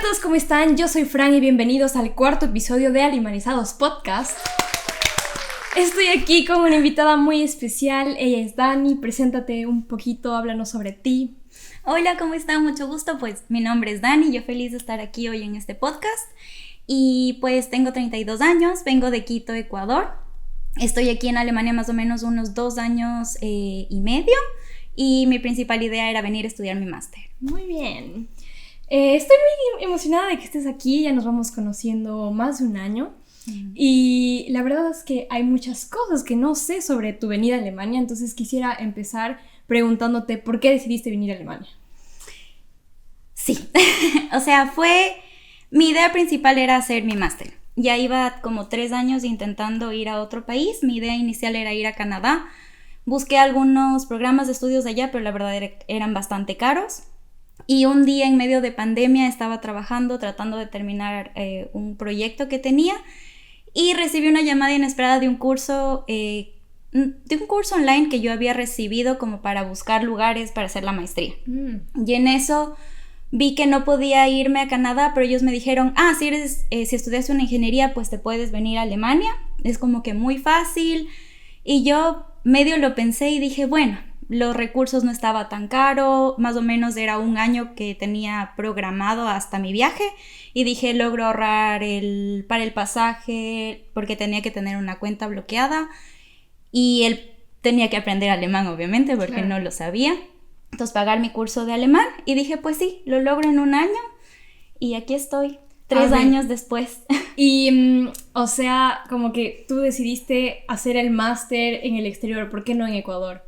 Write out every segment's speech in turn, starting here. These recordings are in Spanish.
Hola a todos, ¿cómo están? Yo soy Fran y bienvenidos al cuarto episodio de Alemanizados Podcast. Estoy aquí con una invitada muy especial, ella es Dani, preséntate un poquito, háblanos sobre ti. Hola, ¿cómo están? Mucho gusto, pues mi nombre es Dani, yo feliz de estar aquí hoy en este podcast y pues tengo 32 años, vengo de Quito, Ecuador, estoy aquí en Alemania más o menos unos 2 años y medio y mi principal idea era venir a estudiar mi máster. Muy bien. Estoy muy emocionada de que estés aquí, ya nos vamos conociendo más de un año y la verdad es que hay muchas cosas que no sé sobre tu venida a Alemania, entonces quisiera empezar preguntándote por qué decidiste venir a Alemania. Sí, o sea, mi idea principal era hacer mi máster. Ya iba como 3 años intentando ir a otro país, mi idea inicial era ir a Canadá. Busqué algunos programas de estudios de allá, pero la verdad eran bastante caros. Y un día en medio de pandemia estaba trabajando, tratando de terminar un proyecto que tenía y recibí una llamada inesperada de un curso online que yo había recibido como para buscar lugares para hacer la maestría. Y en eso vi que no podía irme a Canadá, pero ellos me dijeron, si estudias una ingeniería, pues te puedes venir a Alemania, es como que muy fácil. Y yo medio lo pensé y dije, bueno, los recursos no estaba tan caro, más o menos era un año que tenía programado hasta mi viaje y dije, logro ahorrar para el pasaje porque tenía que tener una cuenta bloqueada y él tenía que aprender alemán obviamente porque claro, no lo sabía. Entonces pagar mi curso de alemán y dije, pues sí, lo logro en un año y aquí estoy, 3 años después. Y, o sea, como que tú decidiste hacer el máster en el exterior, ¿por qué no en Ecuador?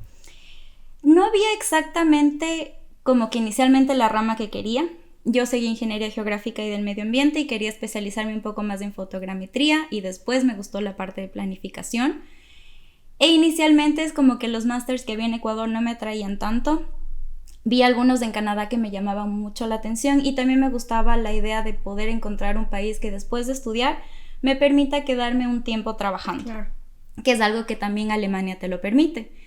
No había exactamente como que inicialmente la rama que quería. Yo seguí ingeniería geográfica y del medio ambiente y quería especializarme un poco más en fotogrametría y después me gustó la parte de planificación. E inicialmente es como que los másters que vi en Ecuador no me atraían tanto. Vi algunos en Canadá que me llamaban mucho la atención y también me gustaba la idea de poder encontrar un país que después de estudiar me permita quedarme un tiempo trabajando, claro, que es algo que también Alemania te lo permite.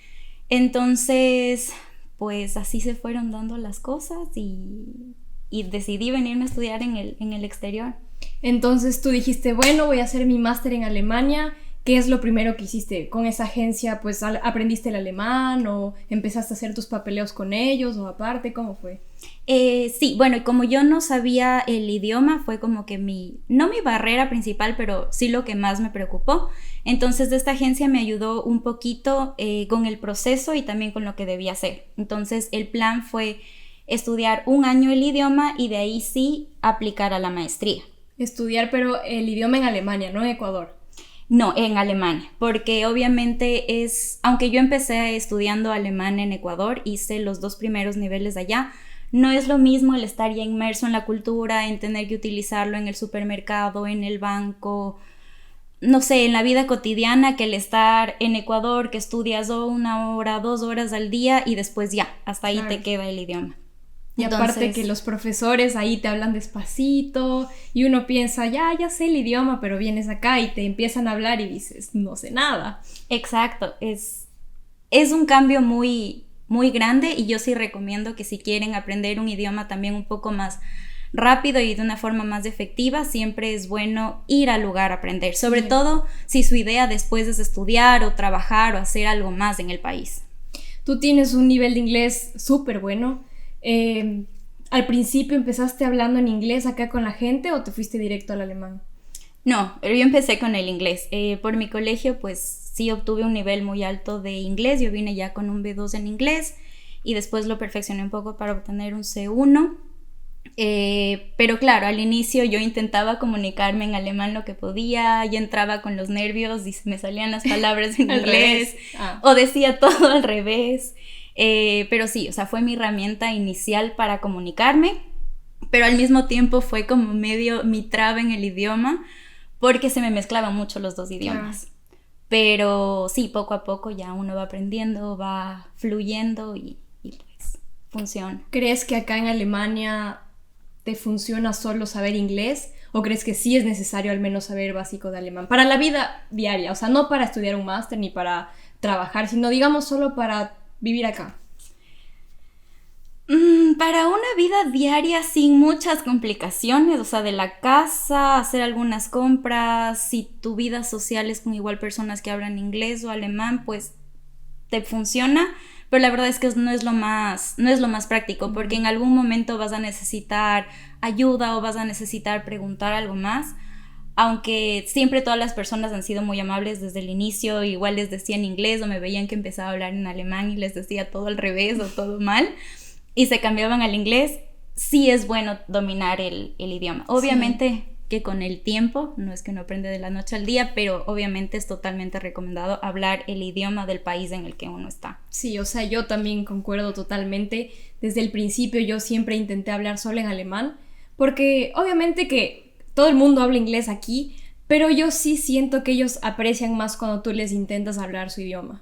Entonces, pues así se fueron dando las cosas y decidí venirme a estudiar en el exterior. Entonces tú dijiste, bueno, voy a hacer mi máster en Alemania. ¿Qué es lo primero que hiciste? ¿Con esa agencia pues aprendiste el alemán o empezaste a hacer tus papeleos con ellos o aparte? ¿Cómo fue? Sí, bueno, y como yo no sabía el idioma, fue como que no mi barrera principal, pero sí lo que más me preocupó. Entonces, de esta agencia me ayudó un poquito con el proceso y también con lo que debía hacer. Entonces, el plan fue estudiar un año el idioma y de ahí sí aplicar a la maestría. Estudiar, pero el idioma en Alemania, no en Ecuador. No, en Alemania, porque obviamente aunque yo empecé estudiando alemán en Ecuador, hice los 2 primeros niveles allá, no es lo mismo el estar ya inmerso en la cultura, en tener que utilizarlo en el supermercado, en el banco, no sé, en la vida cotidiana, que el estar en Ecuador, que estudias 1 hora, 2 horas al día y después ya, hasta ahí claro, te queda el idioma. Y entonces, aparte que los profesores ahí te hablan despacito y uno piensa, ya sé el idioma, pero vienes acá y te empiezan a hablar y dices, no sé nada. Exacto, es un cambio muy, muy grande y yo sí recomiendo que si quieren aprender un idioma también un poco más rápido y de una forma más efectiva, siempre es bueno ir al lugar a aprender, sobre todo si su idea después es estudiar o trabajar o hacer algo más en el país. Tú tienes un nivel de inglés súper bueno. ¿Al principio empezaste hablando en inglés acá con la gente o te fuiste directo al alemán? No, pero yo empecé con el inglés. Por mi colegio pues sí obtuve un nivel muy alto de inglés, yo vine ya con un B2 en inglés y después lo perfeccioné un poco para obtener un C1. Pero claro, al inicio yo intentaba comunicarme en alemán lo que podía, ya entraba con los nervios y me salían las palabras en inglés o decía todo al revés. Pero sí, o sea, fue mi herramienta inicial para comunicarme, pero al mismo tiempo fue como medio mi traba en el idioma porque se me mezclaban mucho los 2 idiomas. Pero sí, poco a poco ya uno va aprendiendo, va fluyendo y pues funciona. ¿Crees que acá en Alemania te funciona solo saber inglés o crees que sí es necesario al menos saber básico de alemán? Para la vida diaria, o sea, no para estudiar un máster ni para trabajar, sino digamos solo para vivir acá. Para una vida diaria sin muchas complicaciones, o sea, de la casa, hacer algunas compras, si tu vida social es con igual personas que hablan inglés o alemán, pues te funciona, pero la verdad es que no es lo más práctico, porque en algún momento vas a necesitar ayuda o vas a necesitar preguntar algo más. Aunque siempre todas las personas han sido muy amables desde el inicio, igual les decía en inglés o me veían que empezaba a hablar en alemán y les decía todo al revés o todo mal y se cambiaban al inglés, sí es bueno dominar el idioma. Obviamente sí, que con el tiempo, no es que uno aprende de la noche al día, pero obviamente es totalmente recomendado hablar el idioma del país en el que uno está. Sí, o sea, yo también concuerdo totalmente. Desde el principio yo siempre intenté hablar solo en alemán, porque obviamente que todo el mundo habla inglés aquí, pero yo sí siento que ellos aprecian más cuando tú les intentas hablar su idioma.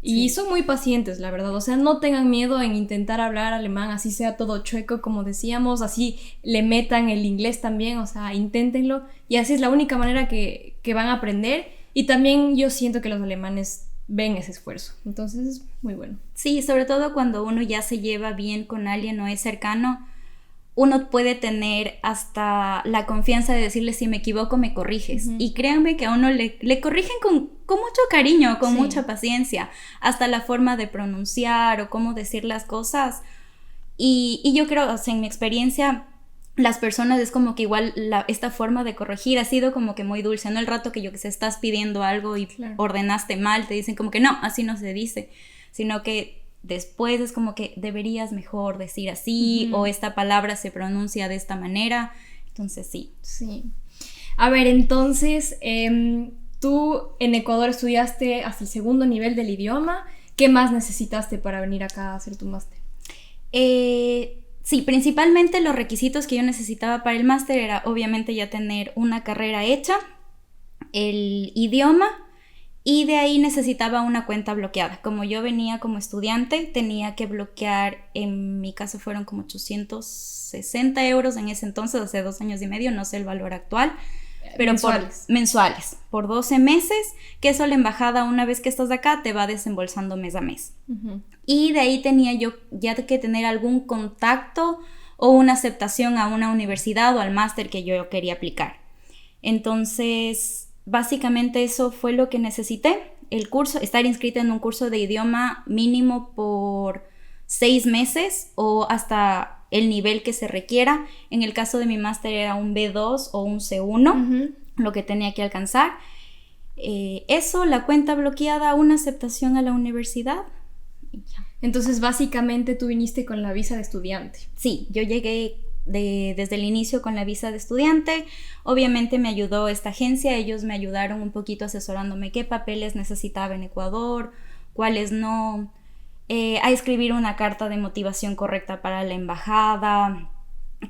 Y son muy pacientes, la verdad. O sea, no tengan miedo en intentar hablar alemán, así sea todo chueco, como decíamos, así le metan el inglés también, o sea, inténtenlo. Y así es la única manera que van a aprender. Y también yo siento que los alemanes ven ese esfuerzo. Entonces es muy bueno. Sí, sobre todo cuando uno ya se lleva bien con alguien o es cercano, uno puede tener hasta la confianza de decirle si me equivoco me corriges. Y créanme que a uno le corrigen con mucho cariño, con mucha paciencia, hasta la forma de pronunciar o cómo decir las cosas. Y yo creo, o sea, en mi experiencia, las personas es como que igual esta forma de corregir ha sido como que muy dulce, no el rato que se estás pidiendo algo y ordenaste mal, te dicen como que no, así no se dice, sino que después es como que deberías mejor decir así, o esta palabra se pronuncia de esta manera. Entonces sí. A ver, entonces tú en Ecuador estudiaste hasta el segundo nivel del idioma. ¿Qué más necesitaste para venir acá a hacer tu máster? Sí, principalmente los requisitos que yo necesitaba para el máster era obviamente ya tener una carrera hecha, el idioma, y de ahí necesitaba una cuenta bloqueada. Como yo venía como estudiante, tenía que bloquear, en mi caso fueron como 860 euros en ese entonces, hace 2 años y medio, no sé el valor actual, pero mensuales, por 12 meses, que eso la embajada una vez que estás acá te va desembolsando mes a mes. Y de ahí tenía yo ya que tener algún contacto o una aceptación a una universidad o al máster que yo quería aplicar. Entonces básicamente eso fue lo que necesité. El curso, estar inscrita en un curso de idioma mínimo por 6 meses o hasta el nivel que se requiera. En el caso de mi máster era un B2 o un C1, lo que tenía que alcanzar. Eso, la cuenta bloqueada, una aceptación a la universidad. Y ya. Entonces básicamente tú viniste con la visa de estudiante. Sí, yo llegué desde el inicio con la visa de estudiante. Obviamente me ayudó esta agencia, ellos me ayudaron un poquito asesorándome qué papeles necesitaba en Ecuador, cuáles no, a escribir una carta de motivación correcta para la embajada,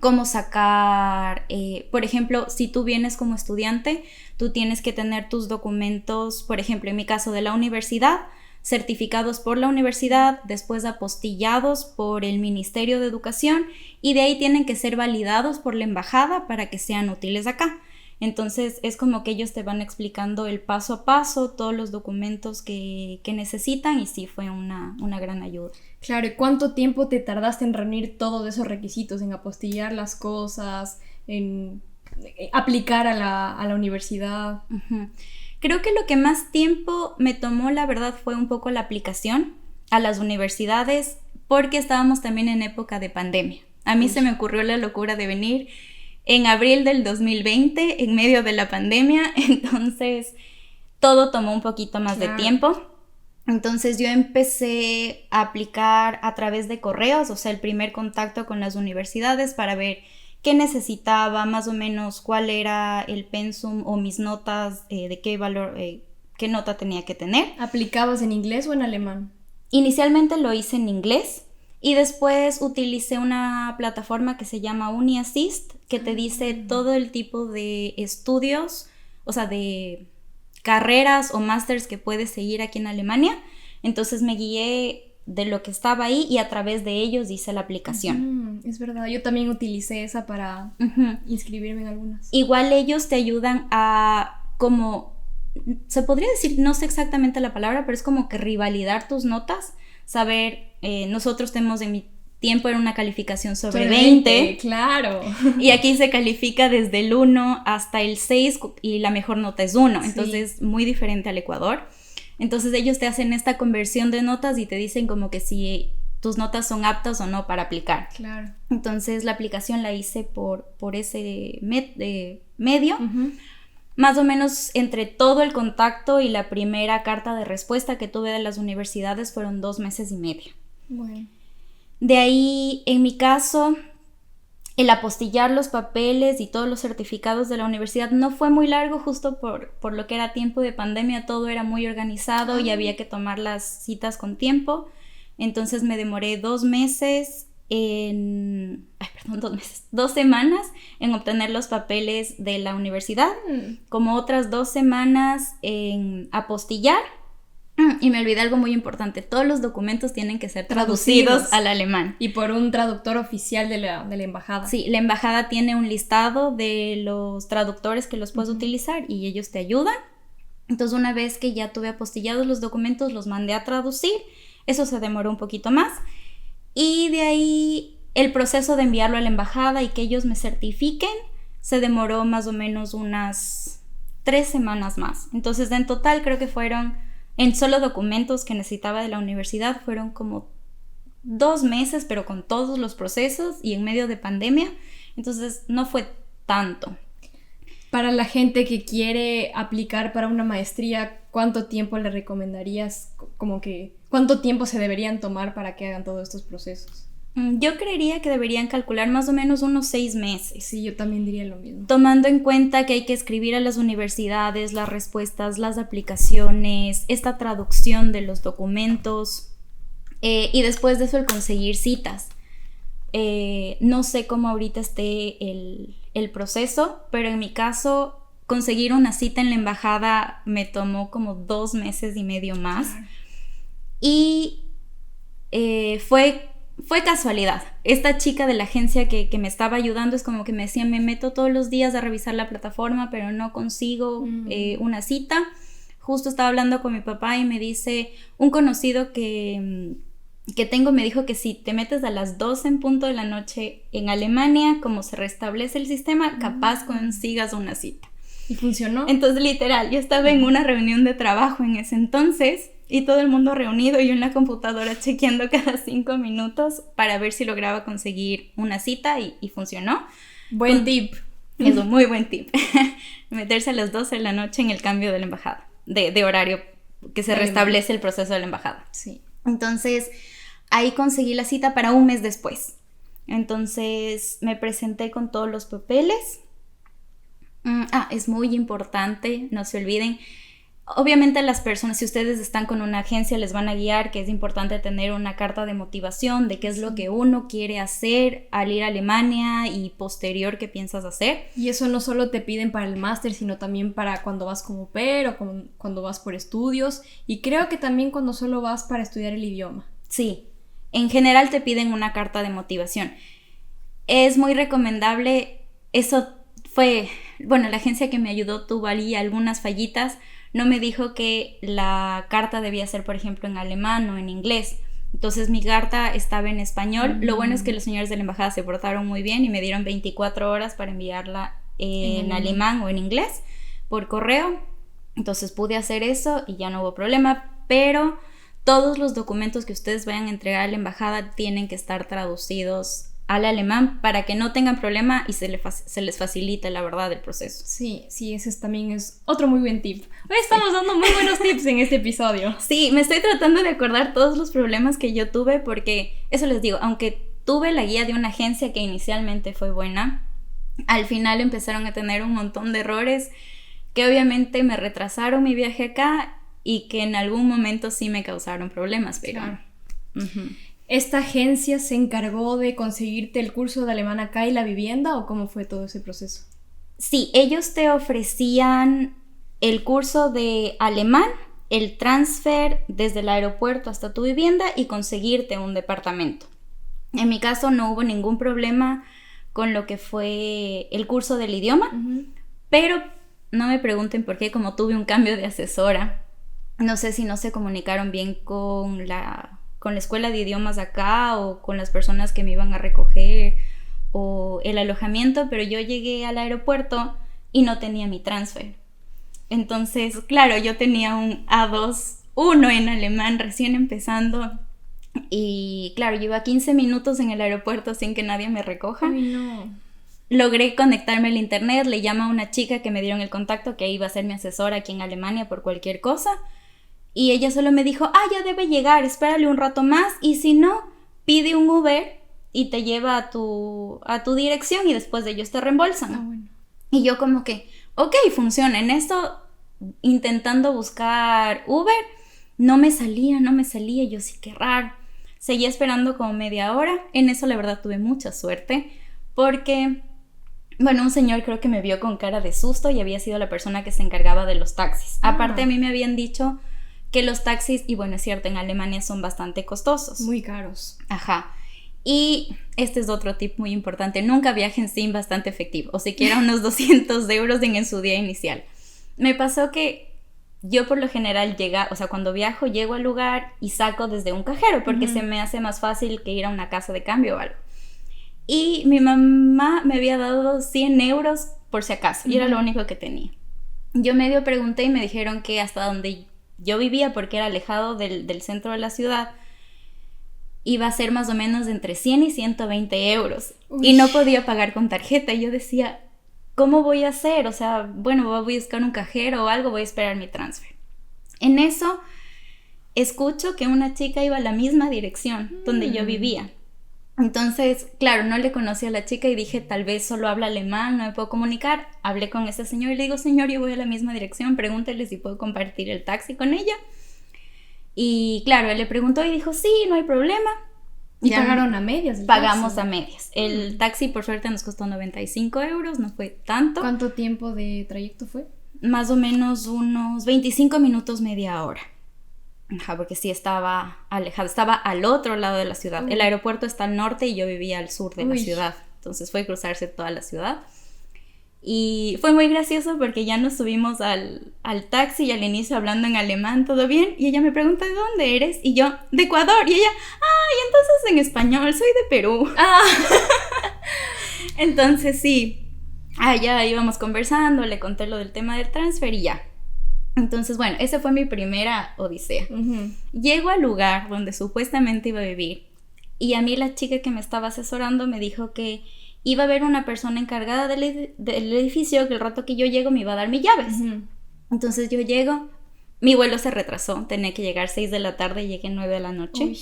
cómo sacar, por ejemplo, si tú vienes como estudiante, tú tienes que tener tus documentos, por ejemplo, en mi caso de la universidad, certificados por la universidad, después apostillados por el Ministerio de Educación, y de ahí tienen que ser validados por la embajada para que sean útiles acá. Entonces es como que ellos te van explicando el paso a paso, todos los documentos que necesitan, y sí fue una gran ayuda. Claro, ¿y cuánto tiempo te tardaste en reunir todos esos requisitos, en apostillar las cosas, en aplicar a la universidad? Creo que lo que más tiempo me tomó, la verdad, fue un poco la aplicación a las universidades, porque estábamos también en época de pandemia. A mí se me ocurrió la locura de venir en abril del 2020, en medio de la pandemia, entonces todo tomó un poquito más de tiempo. Entonces yo empecé a aplicar a través de correos, o sea, el primer contacto con las universidades para ver qué necesitaba, más o menos cuál era el pensum o mis notas, de qué valor, qué nota tenía que tener. ¿Aplicabas en inglés o en alemán? Inicialmente lo hice en inglés y después utilicé una plataforma que se llama UniAssist, que te dice todo el tipo de estudios, o sea, de carreras o másters que puedes seguir aquí en Alemania. Entonces me guié de lo que estaba ahí y a través de ellos hice la aplicación. Es verdad, yo también utilicé esa para inscribirme en algunas. Igual ellos te ayudan a, como, se podría decir, no sé exactamente la palabra, pero es como que revalidar tus notas, saber, nosotros tenemos, en mi tiempo era una calificación sobre 20. Claro. Y aquí se califica desde el 1 hasta el 6 y la mejor nota es 1. Entonces, muy diferente al Ecuador. Entonces, ellos te hacen esta conversión de notas y te dicen como que si tus notas son aptas o no para aplicar. Claro. Entonces, la aplicación la hice por ese medio. Más o menos entre todo el contacto y la primera carta de respuesta que tuve de las universidades fueron 2 meses y medio. Bueno. De ahí, en mi caso, el apostillar los papeles y todos los certificados de la universidad no fue muy largo, justo por lo que era tiempo de pandemia, todo era muy organizado y había que tomar las citas con tiempo. Entonces me demoré 2 meses 2 semanas en obtener los papeles de la universidad, como otras 2 semanas en apostillar. Y me olvidé algo muy importante, todos los documentos tienen que ser traducidos al alemán. Y por un traductor oficial de la embajada. Sí, la embajada tiene un listado de los traductores que los puedes utilizar y ellos te ayudan. Entonces, una vez que ya tuve apostillados los documentos, los mandé a traducir. Eso se demoró un poquito más. Y de ahí el proceso de enviarlo a la embajada y que ellos me certifiquen se demoró más o menos unas 3 semanas más. Entonces, en total creo que fueron, en solo documentos que necesitaba de la universidad, fueron como 2 meses, pero con todos los procesos y en medio de pandemia. Entonces, no fue tanto. Para la gente que quiere aplicar para una maestría, ¿cuánto tiempo le recomendarías? Como que, ¿cuánto tiempo se deberían tomar para que hagan todos estos procesos? Yo creería que deberían calcular más o menos unos 6 meses. Sí, yo también diría lo mismo. Tomando en cuenta que hay que escribir a las universidades, las respuestas, las aplicaciones, esta traducción de los documentos y después de eso el conseguir citas. No sé cómo ahorita esté el proceso, pero en mi caso conseguir una cita en la embajada me tomó como 2 meses y medio más. Claro. Y fue casualidad. Esta chica de la agencia que me estaba ayudando es como que me decía, me meto todos los días a revisar la plataforma, pero no consigo una cita. Justo estaba hablando con mi papá y me dice, un conocido que tengo me dijo que si te metes a las 12 en punto de la noche en Alemania, como se restablece el sistema, capaz consigas una cita. ¿Y funcionó? Entonces, literal, yo estaba en una reunión de trabajo en ese entonces y todo el mundo reunido y yo en la computadora chequeando cada 5 minutos para ver si lograba conseguir una cita y funcionó. Buen tip. Es un muy buen tip. Meterse a las 12 de la noche en el cambio de la embajada, de horario, que se restablece el proceso de la embajada. Sí. Entonces, ahí conseguí la cita para un mes después. Entonces, me presenté con todos los papeles. Es muy importante, no se olviden. Obviamente las personas, si ustedes están con una agencia, les van a guiar que es importante tener una carta de motivación de qué es lo que uno quiere hacer al ir a Alemania y posterior qué piensas hacer. Y eso no solo te piden para el máster, sino también para cuando vas como au pair o cuando vas por estudios. Y creo que también cuando solo vas para estudiar el idioma. Sí, en general te piden una carta de motivación. Es muy recomendable, eso fue, bueno, la agencia que me ayudó tuvo ahí algunas fallitas. No me dijo que la carta debía ser, por ejemplo, en alemán o en inglés. Entonces mi carta estaba en español. Lo bueno es que los señores de la embajada se portaron muy bien y me dieron 24 horas para enviarla en alemán o en inglés por correo. Entonces pude hacer eso y ya no hubo problema. Pero todos los documentos que ustedes vayan a entregar a la embajada tienen que estar traducidos al alemán para que no tengan problema y se les facilite, la verdad, el proceso. Sí, ese también es otro muy buen tip. Hoy estamos dando muy buenos tips en este episodio. Sí, me estoy tratando de acordar todos los problemas que yo tuve porque, eso les digo, aunque tuve la guía de una agencia que inicialmente fue buena, al final empezaron a tener un montón de errores que obviamente me retrasaron mi viaje acá y que en algún momento sí me causaron problemas, pero... Claro. ¿Esta agencia se encargó de conseguirte el curso de alemán acá y la vivienda o cómo fue todo ese proceso? Sí, ellos te ofrecían el curso de alemán, el transfer desde el aeropuerto hasta tu vivienda y conseguirte un departamento. En mi caso no hubo ningún problema con lo que fue el curso del idioma, pero no me pregunten por qué, como tuve un cambio de asesora, no sé si no se comunicaron bien con la con la escuela de idiomas acá o con las personas que me iban a recoger o el alojamiento, pero yo llegué al aeropuerto y no tenía mi transfer. Entonces, claro, yo tenía un A2-1 en alemán recién empezando y claro, yo iba 15 minutos en el aeropuerto sin que nadie me recoja. Ay, no. Logré conectarme al internet, le llamo a una chica que me dieron el contacto que iba a ser mi asesora aquí en Alemania por cualquier cosa y ella solo me dijo, ya debe llegar, espérale un rato más y si no, pide un Uber y te lleva a tu dirección y después de ellos te reembolsan. Bueno. Y yo como que, ok, funciona. En esto, intentando buscar Uber, no me salía, yo sí, qué raro. Seguía esperando como media hora, en eso la verdad tuve mucha suerte, porque, bueno, un señor creo que me vio con cara de susto y había sido la persona que se encargaba de los taxis. Aparte a mí me habían dicho que los taxis, y bueno, es cierto, en Alemania son bastante costosos. Muy caros. Ajá. Y este es otro tip muy importante, nunca viajen sin bastante efectivo, o siquiera unos 200 euros en su día inicial. Me pasó que yo por lo general cuando viajo llego al lugar y saco desde un cajero porque se me hace más fácil que ir a una casa de cambio o algo. Y mi mamá me había dado 100 euros por si acaso y era lo único que tenía. Yo medio pregunté y me dijeron que hasta donde yo vivía, porque era alejado del centro de la ciudad, iba a ser más o menos entre 100 y 120 euros. Uy. Y no podía pagar con tarjeta. Y yo decía, ¿cómo voy a hacer? O sea, bueno, voy a buscar un cajero o algo, voy a esperar mi transfer. En eso, escucho que una chica iba a la misma dirección donde yo vivía. Entonces, claro, no le conocí a la chica y dije, tal vez solo habla alemán, no me puedo comunicar. Hablé con ese señor y le digo, señor, yo voy a la misma dirección, pregúntele si puedo compartir el taxi con ella. Y claro, él le preguntó y dijo, sí, no hay problema. ¿Y pagaron a medias? Pagamos a medias. El taxi, por suerte, nos costó 95 euros, no fue tanto. ¿Cuánto tiempo de trayecto fue? Más o menos unos 25 minutos, media hora. Ajá, porque sí estaba alejado, estaba al otro lado de la ciudad. El aeropuerto está al norte y yo vivía al sur de la ciudad. Entonces fue cruzarse toda la ciudad. Y fue muy gracioso porque ya nos subimos al taxi y al inicio hablando en alemán, todo bien, y ella me pregunta, ¿de dónde eres? Y yo, de Ecuador, y ella, y entonces en español, soy de Perú. Entonces sí, ya íbamos conversando, le conté lo del tema del transfer y ya. Entonces bueno, esa fue mi primera odisea. Llego al lugar donde supuestamente iba a vivir y a mí la chica que me estaba asesorando me dijo que iba a haber una persona encargada del edificio que el rato que yo llego me iba a dar mis llaves. Entonces yo llego, mi vuelo se retrasó, tenía que llegar 6 de la tarde, llegué 9 de la noche.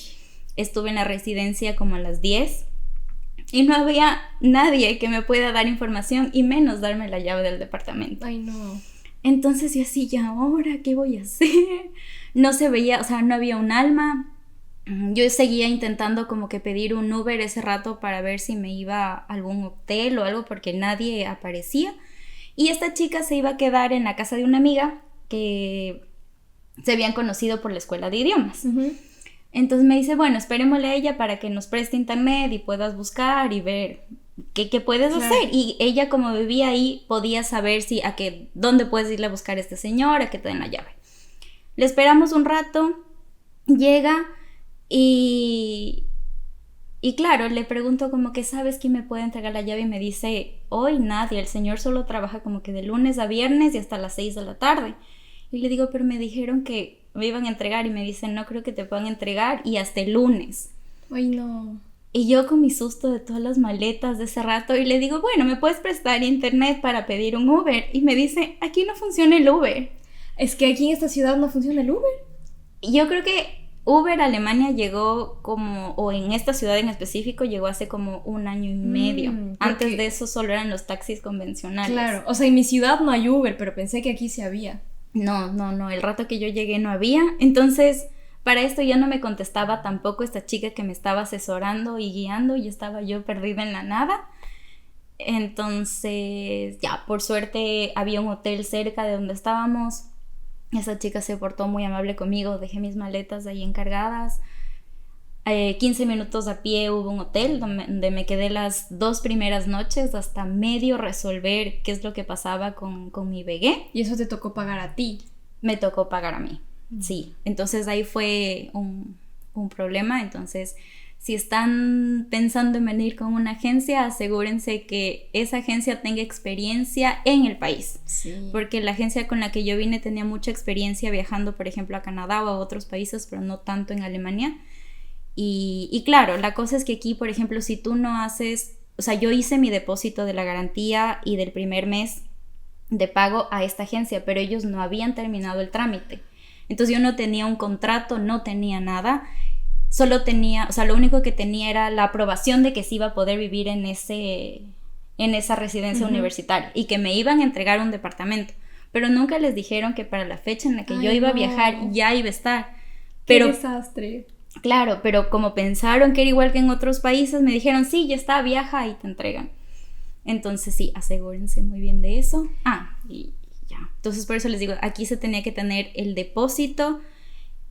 Estuve en la residencia como a las 10 y no había nadie que me pueda dar información y menos darme la llave del departamento. Ay, no. Entonces yo así, ¿y ahora qué voy a hacer? No se veía, o sea, no había un alma. Yo seguía intentando como que pedir un Uber ese rato para ver si me iba a algún hotel o algo porque nadie aparecía. Y esta chica se iba a quedar en la casa de una amiga que se habían conocido por la escuela de idiomas. Entonces me dice, bueno, esperémosle a ella para que nos preste internet y puedas buscar y ver qué puedes hacer. Y ella, como vivía ahí, podía saber dónde puedes irle a buscar a este señor, a que te den la llave. Le esperamos un rato, llega y claro, le pregunto como que, ¿sabes quién me puede entregar la llave? Y me dice, hoy nadie, el señor solo trabaja como que de lunes a viernes y hasta las 6 de la tarde. Y le digo, pero me dijeron que me iban a entregar y me dicen, no creo que te puedan entregar y hasta el lunes. Ay, no. Y yo con mi susto de todas las maletas de ese rato y le digo, bueno, ¿me puedes prestar internet para pedir un Uber? Y me dice, aquí no funciona el Uber. Es que aquí en esta ciudad no funciona el Uber. Y yo creo que Uber a Alemania llegó o en esta ciudad en específico, llegó hace como 1 año y medio. Antes de eso solo eran los taxis convencionales. Claro, o sea, en mi ciudad no hay Uber, pero pensé que aquí sí había. No, el rato que yo llegué no había. Entonces, para esto ya no me contestaba tampoco esta chica que me estaba asesorando y guiando y estaba yo perdida en la nada. Entonces, ya, por suerte había un hotel cerca de donde estábamos. Esa chica se portó muy amable conmigo, dejé mis maletas ahí encargadas. 15 minutos a pie hubo un hotel donde me quedé las 2 primeras noches hasta medio resolver qué es lo que pasaba con mi bebé. ¿Y eso te tocó pagar a ti? Me tocó pagar a mí, sí. Entonces ahí fue un un problema. Entonces, si están pensando en venir con una agencia, asegúrense que esa agencia tenga experiencia en el país. Sí. Porque la agencia con la que yo vine tenía mucha experiencia viajando, por ejemplo, a Canadá o a otros países, pero no tanto en Alemania. Y claro, la cosa es que aquí, por ejemplo, si tú no haces... O sea, yo hice mi depósito de la garantía y del primer mes de pago a esta agencia, pero ellos no habían terminado el trámite. Entonces yo no tenía un contrato, no tenía nada. Solo tenía, o sea, lo único que tenía era la aprobación de que sí iba a poder vivir en esa residencia universitaria y que me iban a entregar un departamento. Pero nunca les dijeron que para la fecha en la que yo iba a viajar ya iba a estar. ¡Qué desastre! Claro, pero como pensaron que era igual que en otros países, me dijeron, sí, ya está, viaja y te entregan. Entonces sí, asegúrense muy bien de eso. Y ya. Entonces por eso les digo, aquí se tenía que tener el depósito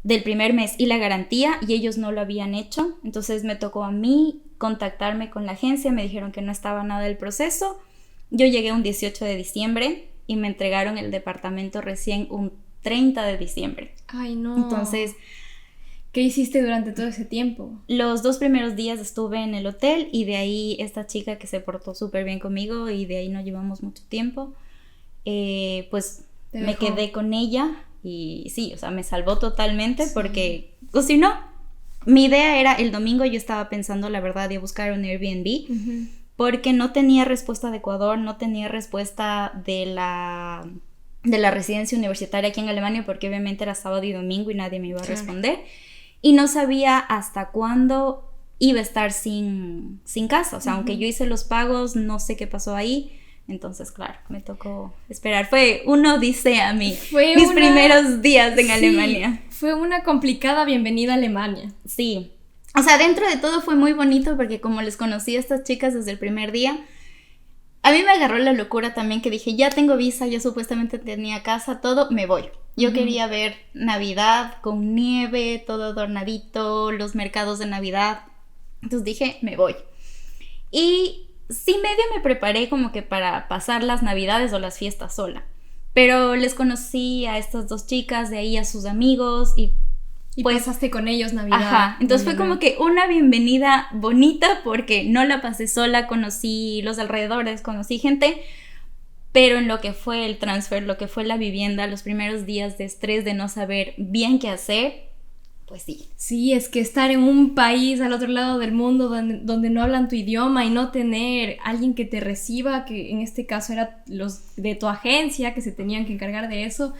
del primer mes y la garantía, y ellos no lo habían hecho. Entonces me tocó a mí contactarme con la agencia, me dijeron que no estaba nada del proceso. Yo llegué un 18 de diciembre y me entregaron el departamento recién un 30 de diciembre. ¡Ay, no! Entonces... ¿Qué hiciste durante todo ese tiempo? Los 2 primeros días estuve en el hotel y de ahí esta chica que se portó súper bien conmigo y de ahí no llevamos mucho tiempo, pues me quedé con ella y sí, o sea, me salvó totalmente porque, o si no, mi idea era el domingo yo estaba pensando la verdad de buscar un Airbnb porque no tenía respuesta de Ecuador, no tenía respuesta de la residencia universitaria aquí en Alemania porque obviamente era sábado y domingo y nadie me iba a responder. Y no sabía hasta cuándo iba a estar sin casa. O sea, aunque yo hice los pagos, no sé qué pasó ahí. Entonces, claro, me tocó esperar. Fue una odisea mis primeros días en Alemania. Fue una complicada bienvenida a Alemania. Sí. O sea, dentro de todo fue muy bonito porque como les conocí a estas chicas desde el primer día, a mí me agarró la locura también que dije, ya tengo visa, yo supuestamente tenía casa, todo, me voy. Yo quería ver Navidad con nieve, todo adornadito, los mercados de Navidad. Entonces dije, me voy. Y sí medio me preparé como que para pasar las Navidades o las fiestas sola. Pero les conocí a estas 2 chicas, de ahí a sus amigos y pues pasaste con ellos Navidad. Ajá, entonces fue como que una bienvenida bonita porque no la pasé sola, conocí los alrededores, conocí gente, pero en lo que fue el transfer, lo que fue la vivienda, los primeros días de estrés de no saber bien qué hacer, pues sí. Sí, es que estar en un país al otro lado del mundo donde no hablan tu idioma y no tener alguien que te reciba, que en este caso eran los de tu agencia que se tenían que encargar de eso,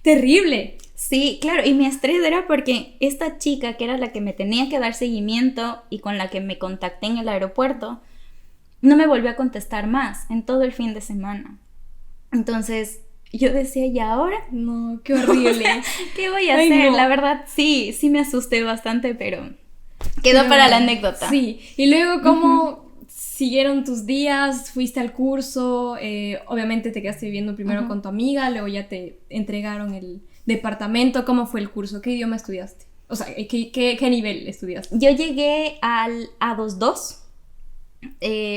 terrible. Sí, claro, y mi estrés era porque esta chica que era la que me tenía que dar seguimiento y con la que me contacté en el aeropuerto, no me volvió a contestar más en todo el fin de semana. Entonces yo decía, ¿y ahora? No, qué horrible. ¿Qué voy a hacer? No. La verdad, sí me asusté bastante, pero quedó para la anécdota. Sí, y luego, ¿cómo siguieron tus días? ¿Fuiste al curso? Obviamente te quedaste viviendo primero con tu amiga, luego ya te entregaron el departamento. ¿Cómo fue el curso? ¿Qué idioma estudiaste? O sea, ¿qué nivel estudiaste? Yo llegué al A22.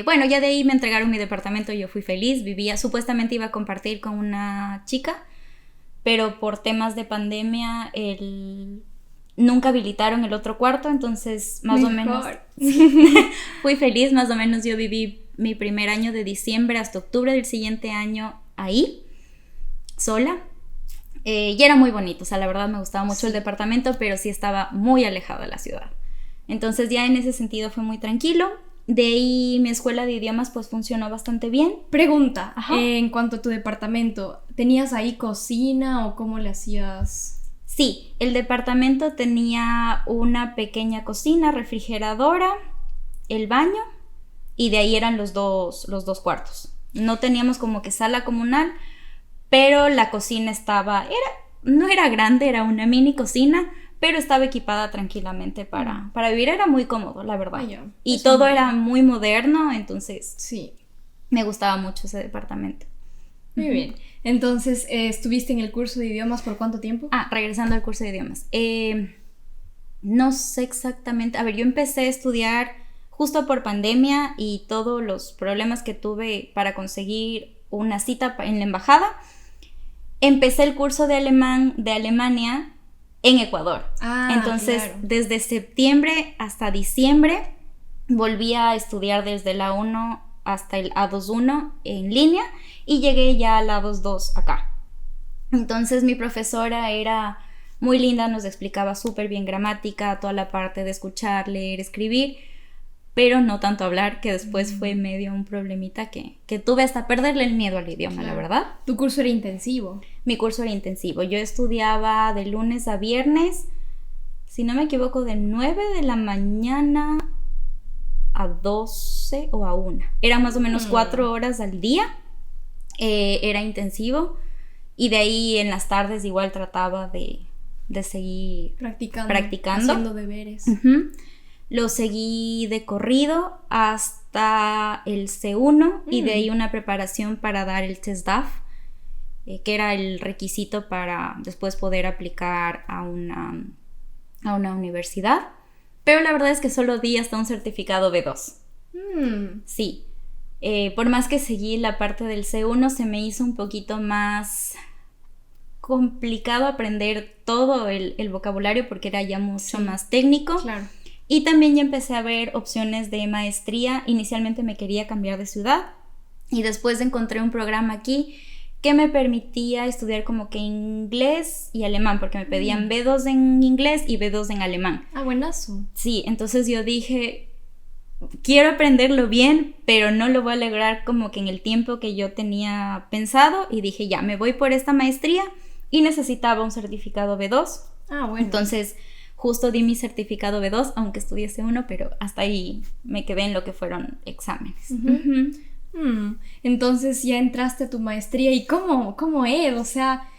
Bueno, ya de ahí me entregaron mi departamento, yo fui feliz, supuestamente iba a compartir con una chica, pero por temas de pandemia nunca habilitaron el otro cuarto, entonces más o menos fui feliz, más o menos yo viví mi primer año de diciembre hasta octubre del siguiente año ahí, sola, y era muy bonito, o sea, la verdad me gustaba mucho el departamento, pero sí estaba muy alejado de la ciudad, entonces ya en ese sentido fue muy tranquilo. De ahí mi escuela de idiomas pues funcionó bastante bien. Pregunta, en cuanto a tu departamento, ¿tenías ahí cocina o cómo le hacías? Sí, el departamento tenía una pequeña cocina, refrigeradora, el baño y de ahí eran los dos cuartos. No teníamos como que sala comunal, pero la cocina no era grande, era una mini cocina, pero estaba equipada tranquilamente para vivir, era muy cómodo, la verdad. Y todo era muy moderno, entonces sí, me gustaba mucho ese departamento. Muy bien. Entonces, ¿estuviste en el curso de idiomas por cuánto tiempo? Regresando al curso de idiomas. No sé exactamente, a ver, yo empecé a estudiar justo por pandemia y todos los problemas que tuve para conseguir una cita en la embajada. Empecé el curso de alemán de Alemania en Ecuador. Entonces, claro, desde septiembre hasta diciembre volví a estudiar desde la 1 hasta el A21 en línea y llegué ya al A22 acá. Entonces mi profesora era muy linda, nos explicaba súper bien gramática, toda la parte de escuchar, leer, escribir, pero no tanto hablar, que después fue medio un problemita que tuve hasta perderle el miedo al idioma, claro, la verdad. ¿Tu curso era intensivo? Mi curso era intensivo. Yo estudiaba de lunes a viernes, si no me equivoco, de 9 de la mañana a 12 o a 1. Era más o menos 4 horas al día. Era intensivo. Y de ahí en las tardes igual trataba de seguir practicando. Haciendo deberes. Lo seguí de corrido hasta el C1 y de ahí una preparación para dar el TESDAF, que era el requisito para después poder aplicar a una universidad. Pero la verdad es que solo di hasta un certificado B2. Sí. Por más que seguí la parte del C1, se me hizo un poquito más complicado aprender todo el vocabulario porque era ya mucho más técnico. Claro. Y también ya empecé a ver opciones de maestría. Inicialmente me quería cambiar de ciudad y después encontré un programa aquí que me permitía estudiar como que inglés y alemán, porque me pedían B2 en inglés y B2 en alemán. Ah, buenazo. Sí, entonces yo dije, quiero aprenderlo bien, pero no lo voy a lograr como que en el tiempo que yo tenía pensado, y dije, ya, me voy por esta maestría y necesitaba un certificado B2. Ah, bueno. Entonces justo di mi certificado B2, aunque estudié C1, pero hasta ahí me quedé en lo que fueron exámenes. Entonces ya entraste a tu maestría. ¿Y cómo es? O sea,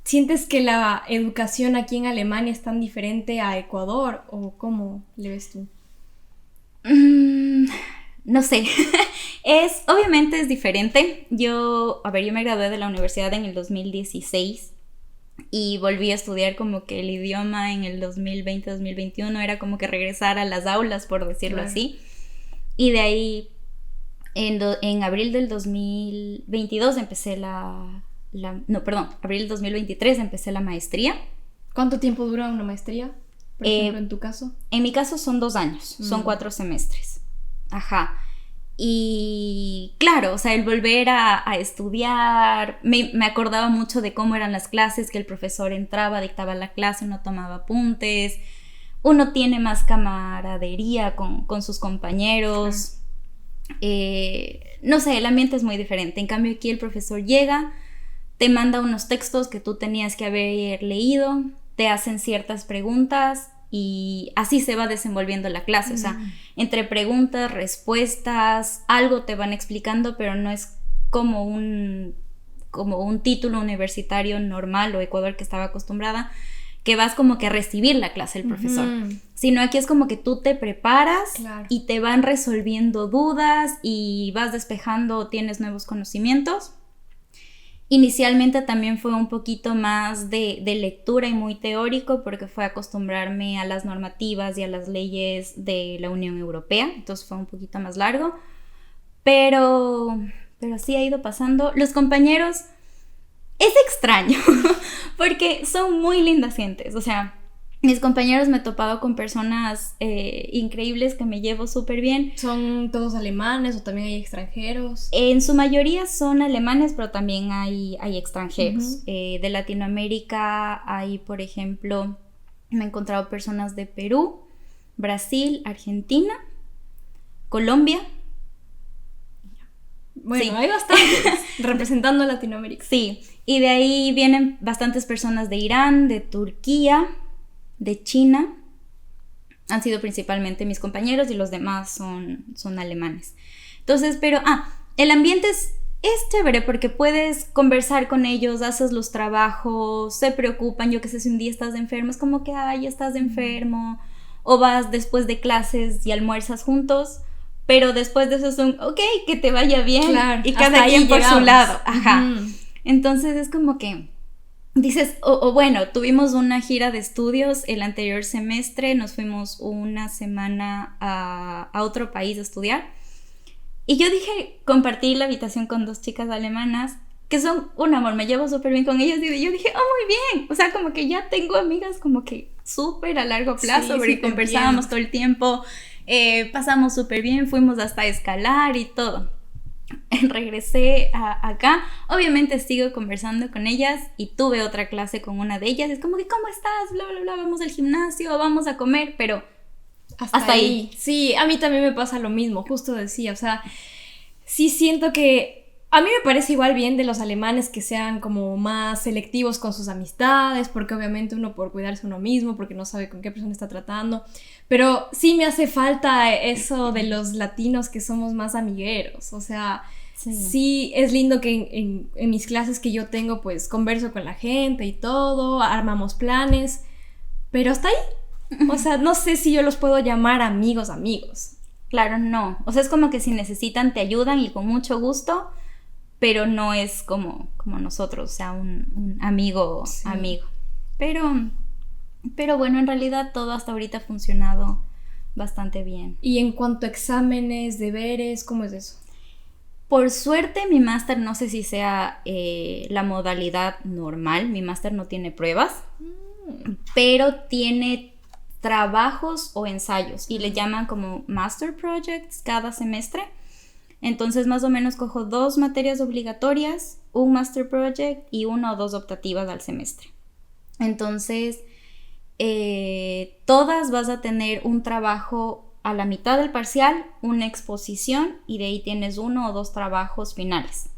¿sientes que la educación aquí en Alemania es tan diferente a Ecuador? ¿O cómo le ves tú? No sé. Obviamente es diferente. Yo me gradué de la universidad en el 2016 y volví a estudiar como que el idioma en el 2020-2021. Era como que regresar a las aulas, por decirlo así. Y de ahí, en abril del 2022 empecé abril del 2023 empecé la maestría. ¿Cuánto tiempo dura una maestría? Por ejemplo, en tu caso. En mi caso son 2 años, son 4 semestres. Ajá. Y claro, o sea, el volver a estudiar, me acordaba mucho de cómo eran las clases, que el profesor entraba, dictaba la clase, uno tomaba apuntes, uno tiene más camaradería con sus compañeros. No sé, el ambiente es muy diferente. En cambio aquí el profesor llega, te manda unos textos que tú tenías que haber leído, te hacen ciertas preguntas y así se va desenvolviendo la clase. O sea, entre preguntas, respuestas, algo te van explicando, pero no es como un título universitario normal o Ecuador que estaba acostumbrada, que vas como que a recibir la clase del profesor, sino aquí es como que tú te preparas, claro, y te van resolviendo dudas y vas despejando, tienes nuevos conocimientos. Inicialmente también fue un poquito más de lectura y muy teórico, porque fue acostumbrarme a las normativas y a las leyes de la Unión Europea, entonces fue un poquito más largo, pero sí ha ido pasando. Los compañeros es extraño porque son muy lindas gentes, o sea, mis compañeros me he topado con personas increíbles que me llevo súper bien. ¿Son todos alemanes o también hay extranjeros? En su mayoría son alemanes, pero también hay extranjeros. De Latinoamérica hay, por ejemplo, me he encontrado personas de Perú, Brasil, Argentina, Colombia. Bueno, sí, hay bastantes representando a Latinoamérica. Sí, y de ahí vienen bastantes personas de Irán, de Turquía, de China. Han sido principalmente mis compañeros y los demás son alemanes. Entonces, pero el ambiente es chévere porque puedes conversar con ellos, haces los trabajos, se preocupan. Yo que sé, si un día estás enfermo, es como que ya estás enfermo, o vas después de clases y almuerzas juntos, pero después de eso son ok, que te vaya bien, claro, y cada quien por su lado. Ajá. Entonces es como que dices, bueno, tuvimos una gira de estudios el anterior semestre, nos fuimos una semana a otro país a estudiar, y yo dije, compartí la habitación con 2 chicas alemanas, que son un amor, me llevo súper bien con ellas y yo dije, muy bien, o sea, como que ya tengo amigas como que súper a largo plazo, Sí, porque conversábamos todo el tiempo, pasamos súper bien, fuimos hasta escalar y todo. Regresé acá, obviamente sigo conversando con ellas y tuve otra clase con una de ellas, es como que, ¿cómo estás? Bla, bla, bla, vamos al gimnasio, vamos a comer, pero hasta ahí. Sí, a mí también me pasa lo mismo, justo decía, o sea, sí siento que a mí me parece igual bien de los alemanes que sean como más selectivos con sus amistades, porque obviamente uno por cuidarse uno mismo, porque no sabe con qué persona está tratando, pero sí me hace falta eso de los latinos que somos más amigueros, o sea, sí es lindo que en mis clases que yo tengo pues converso con la gente y todo, armamos planes, pero hasta ahí, o sea, no sé si yo los puedo llamar amigos. Claro, no, o sea, es como que si necesitan te ayudan y con mucho gusto, pero no es como nosotros, o sea, un amigo. Pero bueno, en realidad todo hasta ahorita ha funcionado bastante bien. Y en cuanto a exámenes, deberes, ¿cómo es eso? Por suerte mi máster, no sé si sea la modalidad normal, mi máster no tiene pruebas, pero tiene trabajos o ensayos y le llaman como master projects cada semestre. Entonces más o menos cojo 2 materias obligatorias, un master project y 1 o 2 optativas al semestre. Entonces todas vas a tener un trabajo a la mitad del parcial, una exposición y de ahí tienes 1 o 2 trabajos finales.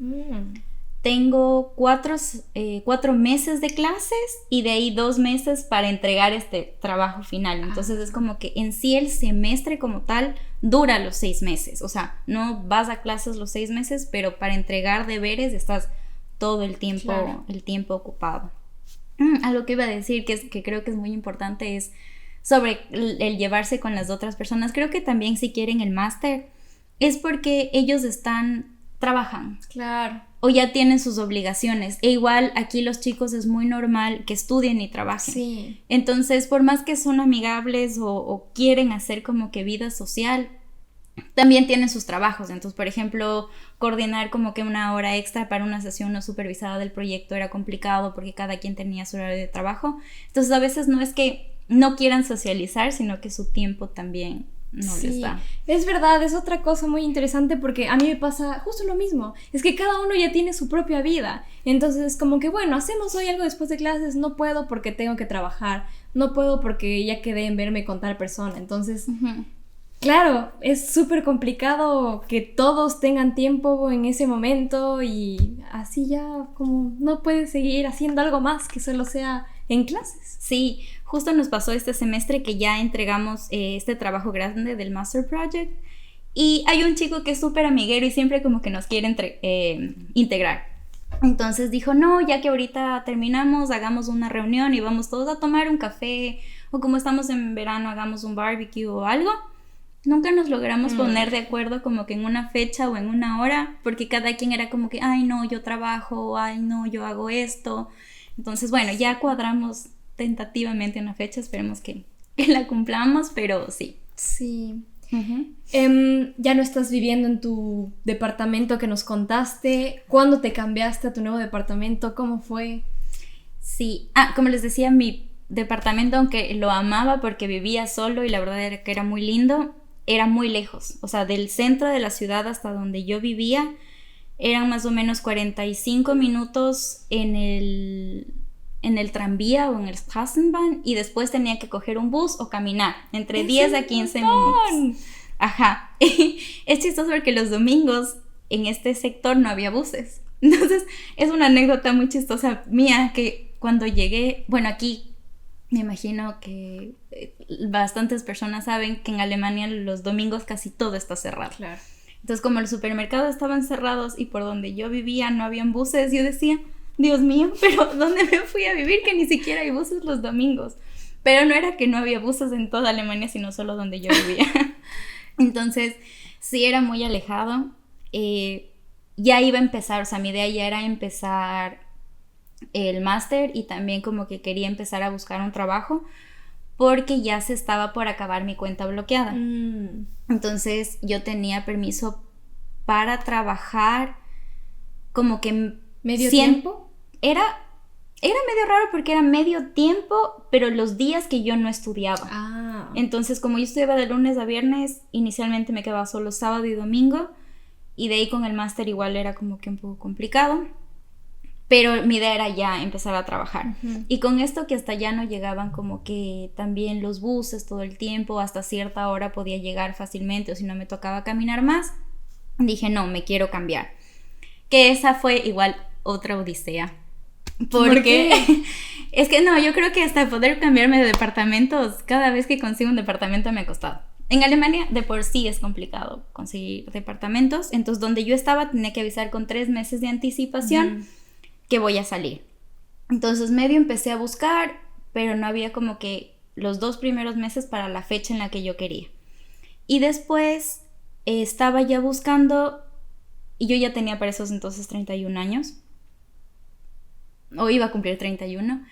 Tengo 4 meses de clases y de ahí 2 meses para entregar este trabajo final. Entonces es como que en sí el semestre como tal dura los 6 meses. O sea, no vas a clases los 6 meses, pero para entregar deberes estás todo el tiempo, claro, el tiempo ocupado. Algo que iba a decir que creo que es muy importante es sobre el llevarse con las otras personas. Creo que también si quieren el máster es porque ellos trabajan. Claro. O ya tienen sus obligaciones. E igual aquí los chicos es muy normal que estudien y trabajen. Sí. Entonces, por más que son amigables o quieren hacer como que vida social, también tienen sus trabajos. Entonces, por ejemplo, coordinar como que 1 hora extra para una sesión no supervisada del proyecto era complicado porque cada quien tenía su horario de trabajo. Entonces, a veces no es que no quieran socializar, sino que su tiempo también no les da. Es verdad, es otra cosa muy interesante porque a mí me pasa justo lo mismo. Es que cada uno ya tiene su propia vida. Entonces, como que bueno, hacemos hoy algo después de clases, no puedo porque tengo que trabajar, no puedo porque ya quedé en verme con tal persona. Entonces, claro, es súper complicado que todos tengan tiempo en ese momento y así ya como no puedes seguir haciendo algo más que solo sea en clases. Sí, justo nos pasó este semestre que ya entregamos este trabajo grande del Master Project y hay un chico que es súper amiguero y siempre como que nos quiere integrar. Entonces dijo, no, ya que ahorita terminamos, hagamos una reunión y vamos todos a tomar un café o como estamos en verano, hagamos un barbecue o algo. Nunca nos logramos poner de acuerdo como que en una fecha o en una hora porque cada quien era como que, ay no, yo trabajo, ay no, yo hago esto. Entonces, bueno, ya cuadramos tentativamente una fecha, esperemos que la cumplamos, pero sí. Sí. Ya no estás viviendo en tu departamento que nos contaste. ¿Cuándo te cambiaste a tu nuevo departamento? ¿Cómo fue? Sí, como les decía, mi departamento, aunque lo amaba porque vivía solo y la verdad era que era muy lindo, era muy lejos. O sea, del centro de la ciudad hasta donde yo vivía eran más o menos 45 minutos en el tranvía o en el Straßenbahn y después tenía que coger un bus o caminar entre 10 a 15 minutos. Ajá. Es chistoso porque los domingos en este sector no había buses. Entonces es una anécdota muy chistosa mía que cuando llegué, bueno, aquí me imagino que bastantes personas saben que en Alemania los domingos casi todo está cerrado. Claro. Entonces, como los supermercados estaban cerrados y por donde yo vivía no habían buses, yo decía, Dios mío, pero ¿dónde me fui a vivir? Que ni siquiera hay buses los domingos. Pero no era que no había buses en toda Alemania, sino solo donde yo vivía. Entonces, sí era muy alejado. Ya iba a empezar, o sea, mi idea ya era empezar el máster y también como que quería empezar a buscar un trabajo porque ya se estaba por acabar mi cuenta bloqueada. Entonces yo tenía permiso para trabajar como que ¿Medio tiempo? Era medio raro porque era medio tiempo, pero los días que yo no estudiaba. Ah. Entonces, como yo estudiaba de lunes a viernes, inicialmente me quedaba solo sábado y domingo, y de ahí con el máster igual era como que un poco complicado, pero mi idea era ya empezar a trabajar. Uh-huh. Y con esto que hasta ya no llegaban como que también los buses todo el tiempo, hasta cierta hora podía llegar fácilmente, o si no me tocaba caminar más, dije no, me quiero cambiar. Que esa fue igual otra odisea. ¿Por qué? Es que no, yo creo que hasta poder cambiarme de departamentos, cada vez que consigo un departamento me ha costado. En Alemania de por sí es complicado conseguir departamentos, entonces donde yo estaba tenía que avisar con 3 meses de anticipación que voy a salir. Entonces medio empecé a buscar, pero no había como que los 2 primeros meses para la fecha en la que yo quería. Y después estaba ya buscando, y yo ya tenía para esos entonces 31 años. O iba a cumplir 31,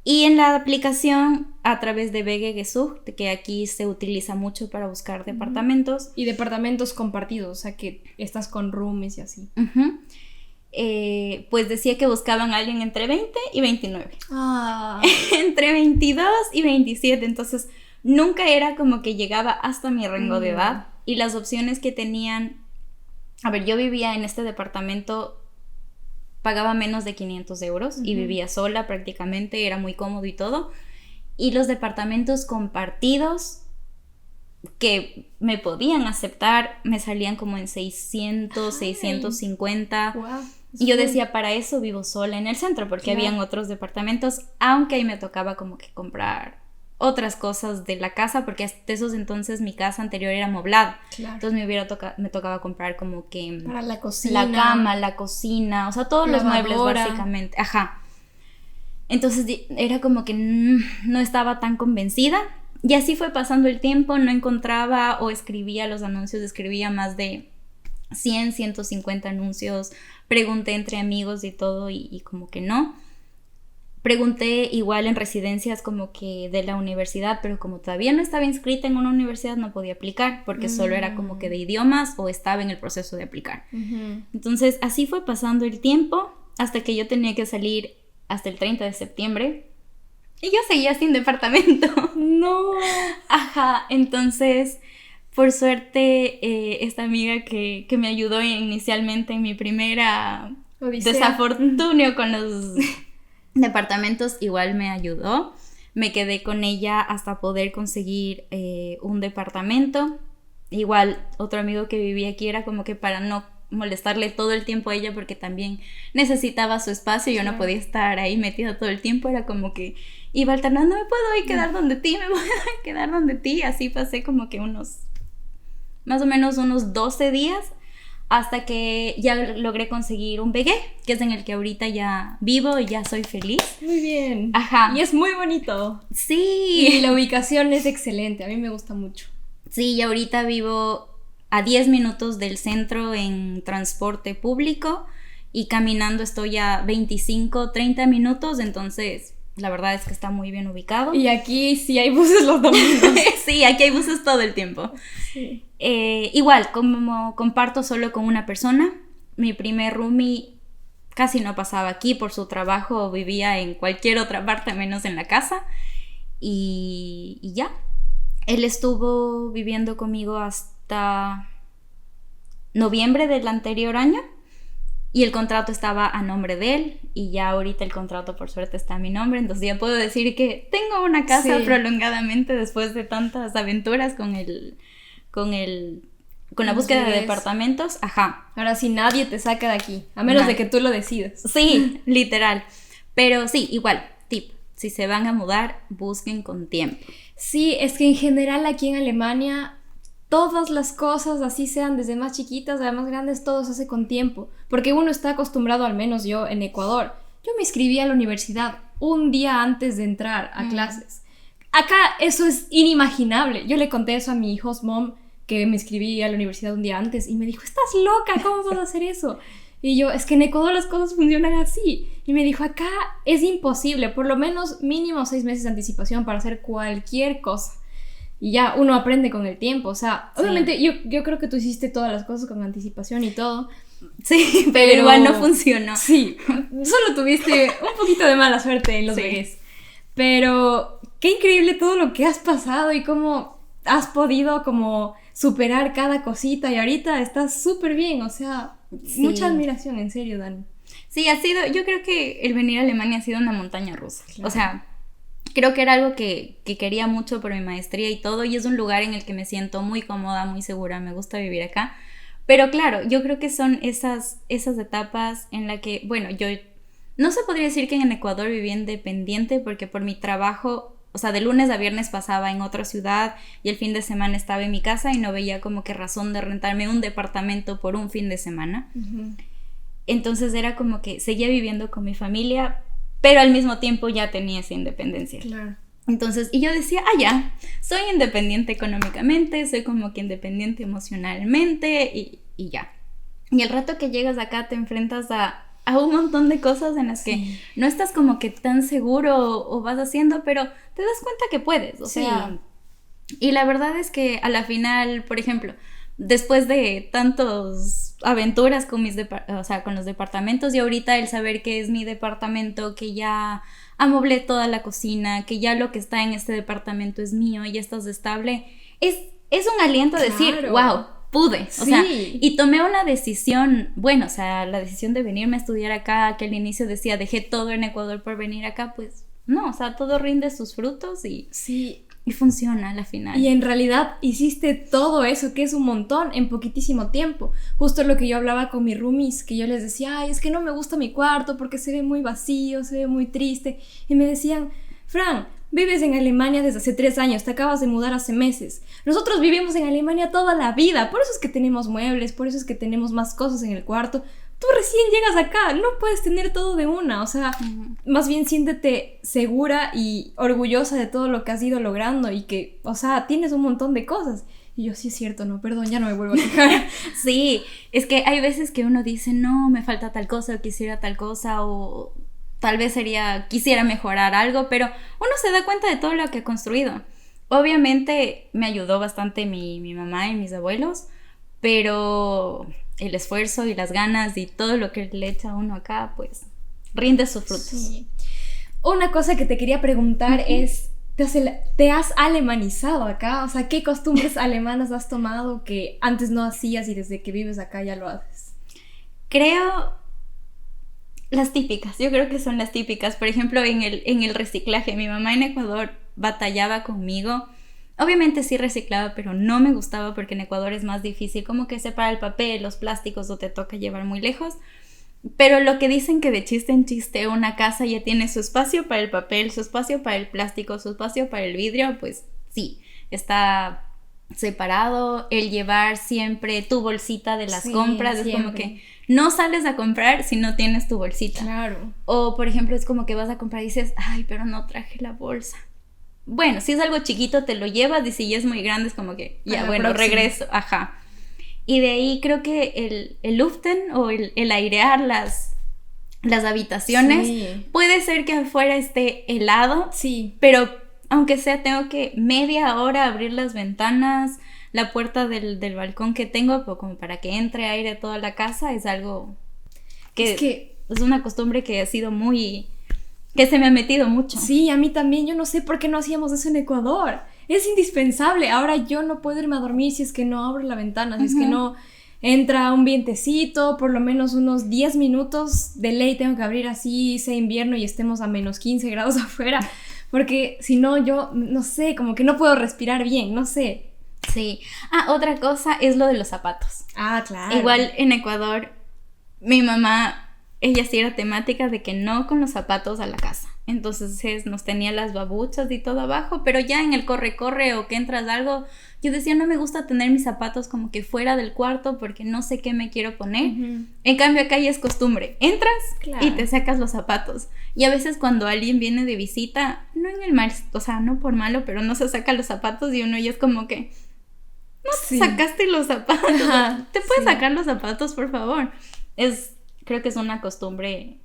y en la aplicación a través de WG Gesucht, que aquí se utiliza mucho para buscar departamentos. Y departamentos compartidos, o sea que estás con roomies y así. Pues decía que buscaban a alguien entre 20 y 29. Ah. Entre 22 y 27, entonces nunca era como que llegaba hasta mi rango de edad, y las opciones que tenían, a ver, yo vivía en este departamento, pagaba menos de 500 euros y vivía sola prácticamente, era muy cómodo y todo. Y los departamentos compartidos que me podían aceptar me salían como en 600, 650. Wow, y yo decía, para eso vivo sola en el centro, porque habían otros departamentos, aunque ahí me tocaba como que comprar otras cosas de la casa, porque hasta esos entonces mi casa anterior era amoblada. Claro. Entonces me tocaba comprar como que para la cocina, la cama, la cocina, o sea, todos los muebles básicamente. Ajá. Entonces era como que no estaba tan convencida, y así fue pasando el tiempo, no encontraba, o escribía los anuncios, escribía más de 100, 150 anuncios, pregunté entre amigos y todo, y como que no. Pregunté igual en residencias como que de la universidad, pero como todavía no estaba inscrita en una universidad no podía aplicar, porque solo era como que de idiomas o estaba en el proceso de aplicar. Entonces así fue pasando el tiempo hasta que yo tenía que salir hasta el 30 de septiembre y yo seguía sin departamento. No. Ajá, entonces por suerte esta amiga que me ayudó inicialmente en mi primera odisea, desafortunio con los departamentos, igual me ayudó. Me quedé con ella hasta poder conseguir un departamento. Igual otro amigo que vivía aquí era como que para no molestarle todo el tiempo a ella, porque también necesitaba su espacio, yo no podía estar ahí metida todo el tiempo, era como que iba alternando, me puedo ir quedar donde ti, me puedo quedar donde ti, así pasé como que más o menos unos 12 días hasta que ya logré conseguir un BG, que es en el que ahorita ya vivo y ya soy feliz. Muy bien. Ajá. Y es muy bonito. Sí. Y la ubicación es excelente, a mí me gusta mucho. Sí, y ahorita vivo a 10 minutos del centro en transporte público, y caminando estoy a 25, 30 minutos, entonces la verdad es que está muy bien ubicado. Y aquí sí hay buses los domingos. Sí, aquí hay buses todo el tiempo. Sí. Igual, como comparto solo con una persona, mi primer roomie casi no pasaba aquí por su trabajo, o vivía en cualquier otra parte menos en la casa, y ya. Él estuvo viviendo conmigo hasta noviembre del anterior año, y el contrato estaba a nombre de él, y ya ahorita el contrato por suerte está a mi nombre, entonces ya puedo decir que tengo una casa prolongadamente después de tantas aventuras con la búsqueda de departamentos. Ajá. Ahora sí nadie te saca de aquí, a menos de que tú lo decidas. Sí, literal. Pero sí, igual, tip, si se van a mudar, busquen con tiempo. Sí, es que en general aquí en Alemania todas las cosas, así sean desde más chiquitas a más grandes, todo se hace con tiempo, porque uno está acostumbrado, al menos yo en Ecuador, yo me inscribí a la universidad un día antes de entrar a clases. Acá eso es inimaginable. Yo le conté eso a mi host mom, que me inscribí a la universidad un día antes, y me dijo, ¿estás loca? ¿Cómo vas a hacer eso? Y yo, es que en Ecuador las cosas funcionan así. Y me dijo, acá es imposible, por lo menos mínimo 6 meses de anticipación para hacer cualquier cosa. Y ya uno aprende con el tiempo, o sea, obviamente yo creo que tú hiciste todas las cosas con anticipación y todo, Sí, pero igual no funcionó. Sí, solo tuviste un poquito de mala suerte en los bebés. Pero qué increíble todo lo que has pasado y cómo has podido como superar cada cosita y ahorita estás súper bien, o sea, mucha admiración, en serio, Dani. Sí, yo creo que el venir a Alemania ha sido una montaña rusa. Claro. O sea, creo que era algo que quería mucho por mi maestría y todo, y es un lugar en el que me siento muy cómoda, muy segura, me gusta vivir acá. Pero claro, yo creo que son esas etapas en las que, bueno, yo no se podría decir que en Ecuador vivía independiente porque por mi trabajo, o sea, de lunes a viernes pasaba en otra ciudad y el fin de semana estaba en mi casa y no veía como que razón de rentarme un departamento por un fin de semana. Uh-huh. Entonces era como que seguía viviendo con mi familia, pero al mismo tiempo ya tenía esa independencia. Claro. Entonces, y yo decía, ya, soy independiente económicamente, soy como que independiente emocionalmente y ya. Y el rato que llegas acá te enfrentas a un montón de cosas en las que no estás como que tan seguro o vas haciendo, pero te das cuenta que puedes, o sea. Y la verdad es que a la final, por ejemplo, después de tantas aventuras con con los departamentos, y ahorita el saber que es mi departamento, que ya amoblé toda la cocina, que ya lo que está en este departamento es mío y estás estable, es un aliento a decir, wow, pude, o sea, y tomé una decisión, bueno, o sea, la decisión de venirme a estudiar acá, que al inicio decía, dejé todo en Ecuador por venir acá, pues no, o sea, todo rinde sus frutos y funciona a la final. Y en realidad hiciste todo eso, que es un montón, en poquitísimo tiempo. Justo lo que yo hablaba con mis roomies, que yo les decía, ay, es que no me gusta mi cuarto porque se ve muy vacío, se ve muy triste. Y me decían, Fran, vives en Alemania desde hace 3 años, te acabas de mudar hace meses. Nosotros vivimos en Alemania toda la vida, por eso es que tenemos muebles, por eso es que tenemos más cosas en el cuarto. Tú recién llegas acá, no puedes tener todo de una, o sea, más bien siéntete segura y orgullosa de todo lo que has ido logrando y que, o sea, tienes un montón de cosas. Y yo, sí es cierto, no, perdón, ya no me vuelvo a quejar. Sí, es que hay veces que uno dice, no, me falta tal cosa, o quisiera tal cosa, o tal vez quisiera mejorar algo, pero uno se da cuenta de todo lo que ha construido. Obviamente me ayudó bastante mi mamá y mis abuelos, pero el esfuerzo y las ganas y todo lo que le echa uno acá, pues rinde sus frutos. Sí. Una cosa que te quería preguntar es, ¿te has alemanizado acá? O sea, ¿qué costumbres alemanas has tomado que antes no hacías y desde que vives acá ya lo haces? Creo las típicas, yo creo que son las típicas. Por ejemplo, en el reciclaje, mi mamá en Ecuador batallaba conmigo. Obviamente sí reciclaba, pero no me gustaba porque en Ecuador es más difícil como que separar el papel, los plásticos o te toca llevar muy lejos. Pero lo que dicen que de chiste en chiste una casa ya tiene su espacio para el papel, su espacio para el plástico, su espacio para el vidrio, pues sí, está separado. El llevar siempre tu bolsita de las compras, siempre. Es como que no sales a comprar si no tienes tu bolsita. Claro. O por ejemplo es como que vas a comprar y dices, ay, pero no traje la bolsa. Bueno, si es algo chiquito te lo llevas y si ya es muy grande es como que ya, bueno, próxima. Regreso, ajá. Y de ahí creo que el luften o el airear las habitaciones, puede ser que afuera esté helado, pero aunque sea tengo que media hora abrir las ventanas, la puerta del balcón que tengo, pues como para que entre aire a toda la casa, es algo que es una costumbre que ha sido que se me ha metido mucho. Sí, a mí también, yo no sé por qué no hacíamos eso en Ecuador. Es indispensable. Ahora yo no puedo irme a dormir si es que no abro la ventana, si es que no entra un vientecito, por lo menos unos 10 minutos de ley tengo que abrir así, sea invierno y estemos a menos 15 grados afuera, porque si no yo, no sé, como que no puedo respirar bien, no sé. Sí. Otra cosa es lo de los zapatos. Claro. Igual en Ecuador, mi mamá, ella sí era temática de que no con los zapatos a la casa. Entonces nos tenía las babuchas y todo abajo, pero ya en el corre o que entras algo, yo decía, no me gusta tener mis zapatos como que fuera del cuarto porque no sé qué me quiero poner. En cambio acá ya es costumbre, entras y te sacas los zapatos. Y a veces cuando alguien viene de visita, no en el mal, o sea, no por malo, pero no se saca los zapatos y uno ya es como que, no te sacaste los zapatos. ¿Te puedes sacar los zapatos, por favor? Creo que es una costumbre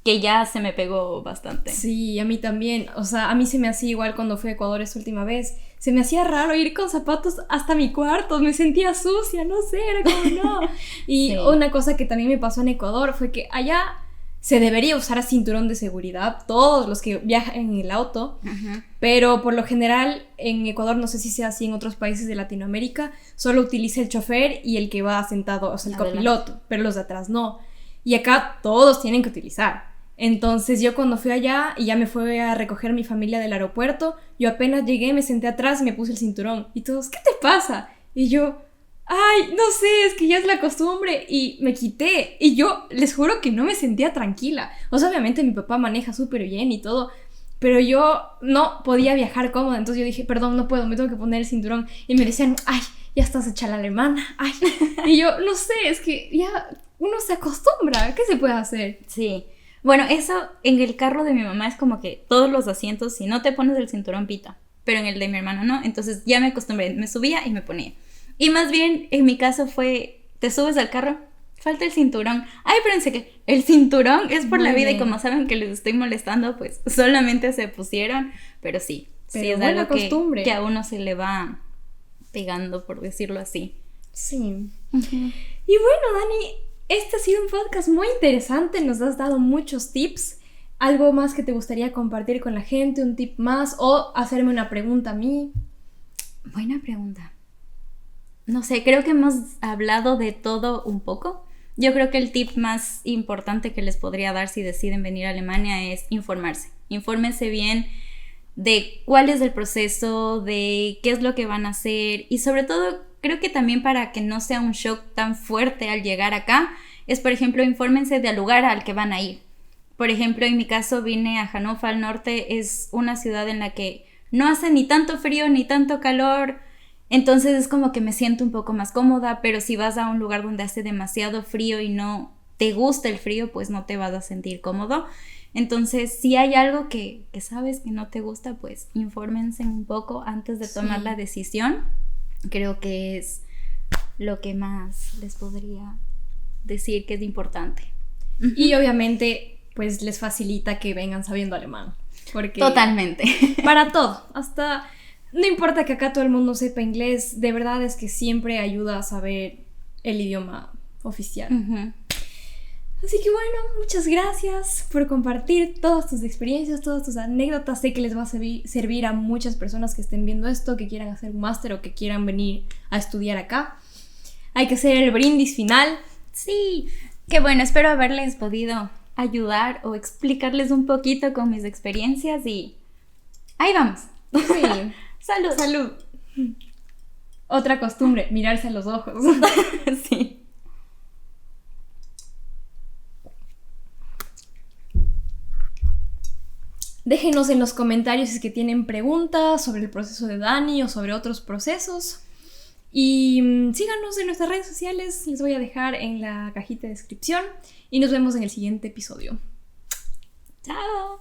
que ya se me pegó bastante. Sí, a mí también. O sea, a mí se me hacía igual cuando fui a Ecuador esta última vez. se me hacía raro ir con zapatos hasta mi cuarto, me sentía sucia, no sé, era como no. Y una cosa que también me pasó en Ecuador fue que allá se debería usar cinturón de seguridad, todos los que viajan en el auto, pero por lo general en Ecuador, no sé si sea así en otros países de Latinoamérica, solo utiliza el chofer y el que va sentado, o sea, el copiloto, pero los de atrás no. Y acá todos tienen que utilizar. Entonces yo cuando fui allá y ya me fue a recoger mi familia del aeropuerto, yo apenas llegué, me senté atrás y me puse el cinturón. Y todos, ¿qué te pasa? Y yo... ay, no sé, es que ya es la costumbre y me quité y yo les juro que no me sentía tranquila. O sea, obviamente mi papá maneja súper bien y todo, pero yo no podía viajar cómoda, entonces yo dije, perdón, no puedo, me tengo que poner el cinturón. Y me decían, ay, ya estás hecha la alemana, ay. Y yo, no sé, es que ya uno se acostumbra, ¿qué se puede hacer? Sí, bueno, eso en el carro de mi mamá es como que todos los asientos, si no te pones el cinturón pita, pero en el de mi hermano no, entonces ya me acostumbré, me subía y me ponía. Y más bien, en mi caso fue, te subes al carro, falta el cinturón. Ay, espérense que el cinturón es por la vida y como saben que les estoy molestando, pues solamente se pusieron. Pero sí, pero sí es algo que a uno se le va pegando, por decirlo así. Sí. Y bueno, Dani, este ha sido un podcast muy interesante, nos has dado muchos tips. ¿Algo más que te gustaría compartir con la gente? ¿Un tip más? ¿O hacerme una pregunta a mí? Buena pregunta. No sé, creo que hemos hablado de todo un poco. Yo creo que el tip más importante que les podría dar si deciden venir a Alemania es informarse. Infórmense bien de cuál es el proceso, de qué es lo que van a hacer y sobre todo creo que también para que no sea un shock tan fuerte al llegar acá es, por ejemplo, infórmense del lugar al que van a ir. Por ejemplo, en mi caso vine a Hannover al norte, es una ciudad en la que no hace ni tanto frío ni tanto calor. Entonces es como que me siento un poco más cómoda, pero si vas a un lugar donde hace demasiado frío y no te gusta el frío, pues no te vas a sentir cómodo. Entonces, si hay algo que sabes que no te gusta, pues infórmense un poco antes de tomar la decisión. Creo que es lo que más les podría decir que es importante. Y obviamente, pues les facilita que vengan sabiendo alemán. Porque totalmente. Para todo, hasta... no importa que acá todo el mundo sepa inglés, de verdad es que siempre ayuda a saber el idioma oficial. Así que bueno, muchas gracias por compartir todas tus experiencias, todas tus anécdotas. Sé que les va a servir a muchas personas que estén viendo esto, que quieran hacer un máster o que quieran venir a estudiar acá. Hay que hacer el brindis final. Sí, qué bueno, espero haberles podido ayudar o explicarles un poquito con mis experiencias y ahí vamos. Sí. Salud. Salud. Otra costumbre, mirarse a los ojos. Sí. Déjenos en los comentarios si es que tienen preguntas sobre el proceso de Dani o sobre otros procesos. Y síganos en nuestras redes sociales, les voy a dejar en la cajita de descripción. Y nos vemos en el siguiente episodio. Chao.